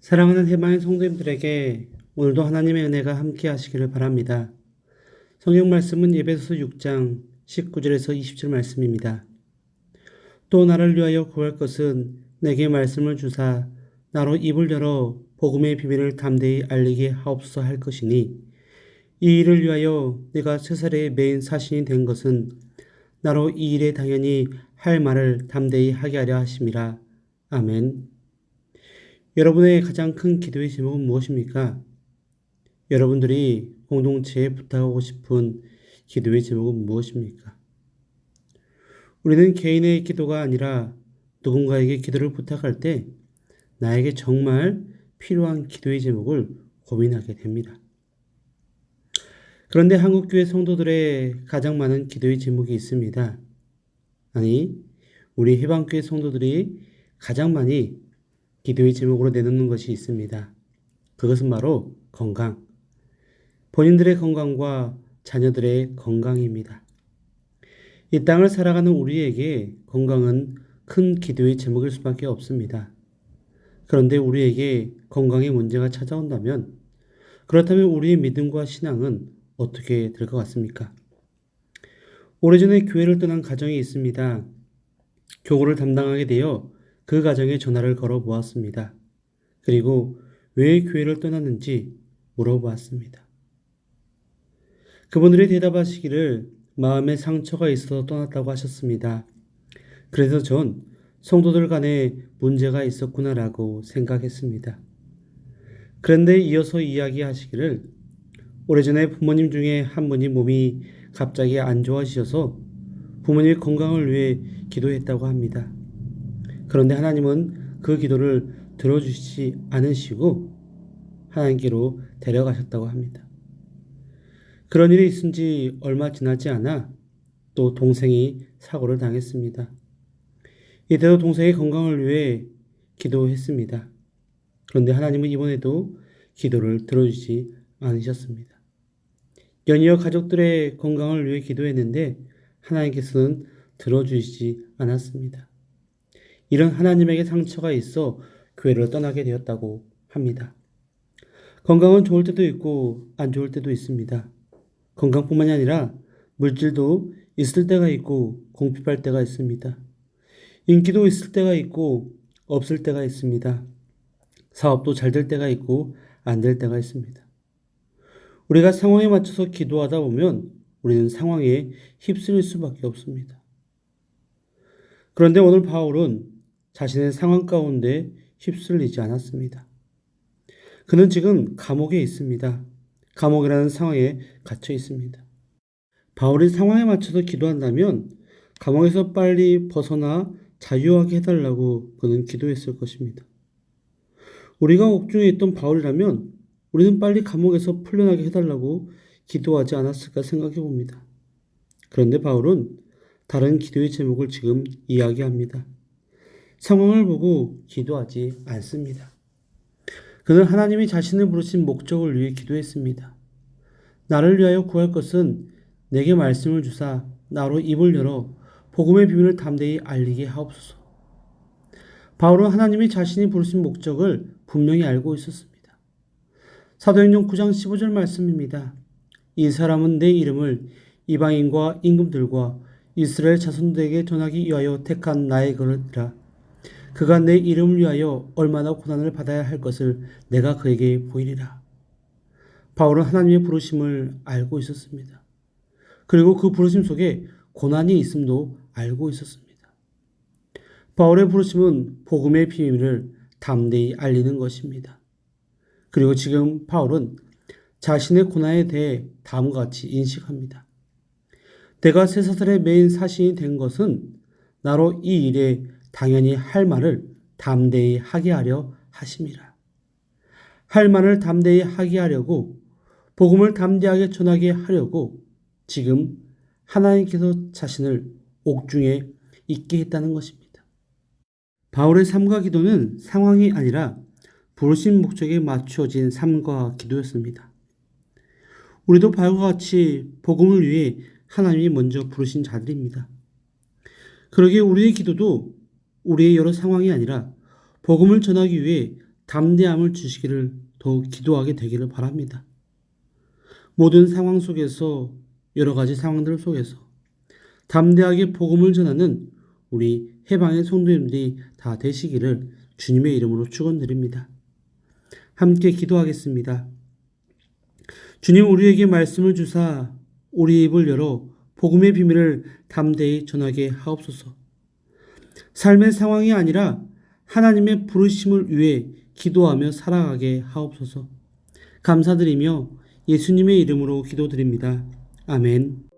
사랑하는 해방의 성도님들에게 오늘도 하나님의 은혜가 함께 하시기를 바랍니다. 성경 말씀은 에베소서 6장 19절에서 20절 말씀입니다. 또 나를 위하여 구할 것은 내게 말씀을 주사 나로 입을 열어 복음의 비밀을 담대히 알리게 하옵소서 할 것이니 이 일을 위하여 내가 세살에 매인 사신이 된 것은 나로 이 일에 당연히 할 말을 담대히 하게 하려 하심이라. 아멘. 여러분의 가장 큰 기도의 제목은 무엇입니까? 여러분들이 공동체에 부탁하고 싶은 기도의 제목은 무엇입니까? 우리는 개인의 기도가 아니라 누군가에게 기도를 부탁할 때 나에게 정말 필요한 기도의 제목을 고민하게 됩니다. 그런데 한국교회 성도들의 가장 많은 기도의 제목이 있습니다. 아니, 우리 해방교회 성도들이 가장 많이 기도의 제목으로 내놓는 것이 있습니다. 그것은 바로 건강. 본인들의 건강과 자녀들의 건강입니다. 이 땅을 살아가는 우리에게 건강은 큰 기도의 제목일 수밖에 없습니다. 그런데 우리에게 건강에 문제가 찾아온다면, 그렇다면 우리의 믿음과 신앙은 어떻게 될 것 같습니까? 오래전에 교회를 떠난 가정이 있습니다. 교구를 담당하게 되어 그 가정에 전화를 걸어 보았습니다. 그리고 왜 교회를 떠났는지 물어보았습니다. 그분들이 대답하시기를 마음에 상처가 있어서 떠났다고 하셨습니다. 그래서 전 성도들 간에 문제가 있었구나라고 생각했습니다. 그런데 이어서 이야기하시기를 오래전에 부모님 중에 한 분이 몸이 갑자기 안 좋아지셔서 부모님의 건강을 위해 기도했다고 합니다. 그런데 하나님은 그 기도를 들어주시지 않으시고 하나님께로 데려가셨다고 합니다. 그런 일이 있은 지 얼마 지나지 않아 또 동생이 사고를 당했습니다. 이때도 동생의 건강을 위해 기도했습니다. 그런데 하나님은 이번에도 기도를 들어주지 않으셨습니다. 연이어 가족들의 건강을 위해 기도했는데 하나님께서는 들어주시지 않았습니다. 이런 하나님에게 상처가 있어 교회를 떠나게 되었다고 합니다. 건강은 좋을 때도 있고 안 좋을 때도 있습니다. 건강뿐만이 아니라 물질도 있을 때가 있고 공핍할 때가 있습니다. 인기도 있을 때가 있고 없을 때가 있습니다. 사업도 잘 될 때가 있고 안 될 때가 있습니다. 우리가 상황에 맞춰서 기도하다 보면 우리는 상황에 휩쓸릴 수밖에 없습니다. 그런데 오늘 바울은 자신의 상황 가운데 휩쓸리지 않았습니다. 그는 지금 감옥에 있습니다. 감옥이라는 상황에 갇혀 있습니다. 바울이 상황에 맞춰서 기도한다면 감옥에서 빨리 벗어나 자유하게 해달라고 그는 기도했을 것입니다. 우리가 옥중에 있던 바울이라면 우리는 빨리 감옥에서 풀려나게 해달라고 기도하지 않았을까 생각해 봅니다. 그런데 바울은 다른 기도의 제목을 지금 이야기합니다. 상황을 보고 기도하지 않습니다. 그는 하나님이 자신을 부르신 목적을 위해 기도했습니다. 나를 위하여 구할 것은 내게 말씀을 주사 나로 입을 열어 복음의 비밀을 담대히 알리게 하옵소서. 바울은 하나님이 자신이 부르신 목적을 분명히 알고 있었습니다. 사도행전 9장 15절 말씀입니다. 이 사람은 내 이름을 이방인과 임금들과 이스라엘 자손들에게 전하기 위하여 택한 나의 거니라. 그가 내 이름을 위하여 얼마나 고난을 받아야 할 것을 내가 그에게 보이리라. 바울은 하나님의 부르심을 알고 있었습니다. 그리고 그 부르심 속에 고난이 있음도 알고 있었습니다. 바울의 부르심은 복음의 비밀을 담대히 알리는 것입니다. 그리고 지금 바울은 자신의 고난에 대해 다음과 같이 인식합니다. 내가 쇠사슬에 매인 사신이 된 것은 나로 이 일에 당연히 할 말을 담대히 하게 하려 하심이라. 할 말을 담대히 하게 하려고 복음을 담대하게 전하게 하려고 지금 하나님께서 자신을 옥중에 있게 했다는 것입니다. 바울의 삶과 기도는 상황이 아니라 부르신 목적에 맞추어진 삶과 기도였습니다. 우리도 바울과 같이 복음을 위해 하나님이 먼저 부르신 자들입니다. 그러기에 우리의 기도도 우리의 여러 상황이 아니라 복음을 전하기 위해 담대함을 주시기를 더욱 기도하게 되기를 바랍니다. 모든 상황 속에서, 여러 가지 상황들 속에서 담대하게 복음을 전하는 우리 해방의 성도님들이 다 되시기를 주님의 이름으로 축원드립니다. 함께 기도하겠습니다. 주님, 우리에게 말씀을 주사 우리 입을 열어 복음의 비밀을 담대히 전하게 하옵소서. 삶의 상황이 아니라 하나님의 부르심을 위해 기도하며 살아가게 하옵소서. 감사드리며 예수님의 이름으로 기도드립니다. 아멘.